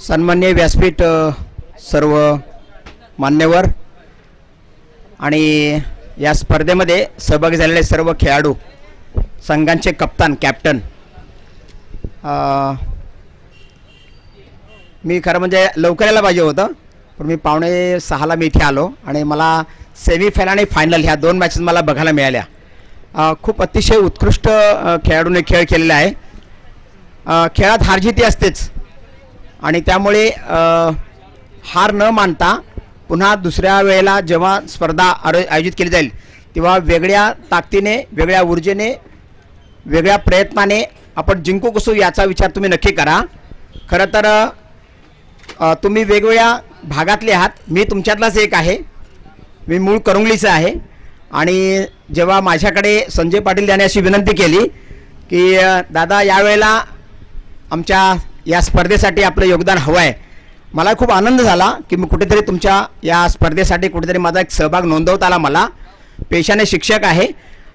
सन्मान्य व्यासपीठ सर्व मान्यवर आणि या स्पर्धेमध्ये सहभागी झालेले सर्व खेळाडू संघांचे कप्तान कॅप्टन मी खरं म्हणजे लवकर यायला पाहिजे होतं पण मी 5:45 मी इथे आलो आणि मला सेमीफायनल आणि फायनल ह्या 2 मॅचेस मला बघायला मिळाल्या। खूप अतिशय उत्कृष्ट खेळाडूंनी खेळ केलेला आहे। खेळात हारजीती असतेच आणि त्यामुळे हार न मानता पुन्हा दुसऱ्या वेळेला जेव्हा स्पर्धा आयोजित केली जाईल तेव्हा वेगळ्या ताकदीने वेगळ्या ऊर्जेने वेगळ्या प्रयत्नाने आपण जिंकू कसू याचा विचार तुम्ही नक्की करा। खरं तर तुम्ही वेगवेगळ्या भागातले आहात, मी तुमच्यातलाच एक आहे, मी मूळ करंगलीचा आहे आणि जेव्हा माझ्याकडे संजय पाटील यांनी अशी विनंती केली की दादा यावेळेला आमच्या या स्पर्धेसाठी आपलं योगदान हवं आहे, मला खूप आनंद झाला की मी कुठेतरी तुमच्या या स्पर्धेसाठी कुठेतरी माझा एक सहभाग नोंदवता आला। मला पेशाने शिक्षक आहे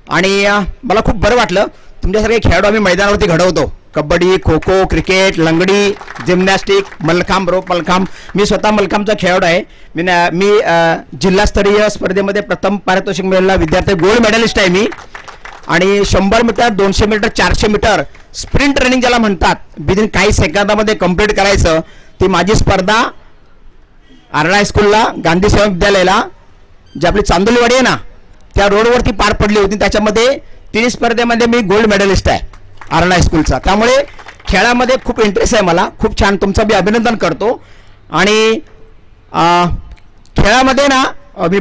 आणि मला खूप बरं वाटलं। तुमच्यासारखे खेळाडू आम्ही मैदानावरती घडवतो, कबड्डी, खो खो, क्रिकेट, लंगडी, जिम्नॅस्टिक, मल्लखांब, रोप मल्लखांब। मी स्वतः मल्लखांबचा खेळाडू आहे। मी जिल्हास्तरीय स्पर्धेमध्ये प्रथम पारितोषिक मिळालेला विद्यार्थी, गोल्ड मेडलिस्ट आहे मी। आणि 100 metre, 200 metre, 400 metre sprint running ज्याला म्हणतात, विदिन काही सेकंदामध्ये कंप्लीट करायचं, ती माझी स्पर्धा आरणा हायस्कूलला गांधी सेवा विद्यालयाला जी आपली चांदोलीवाडी आहे ना त्या रोडवरती पार पडली होती। त्याच्यामध्ये 3 स्पर्धेमध्ये मी गोल्ड मेडलिस्ट आहे आरणा हायस्कूलचा। त्यामुळे खेळामध्ये खूप इंटरेस्ट आहे मला, खूप छान, तुमचं मी अभिनंदन करतो। आणि खेळामध्ये ना मी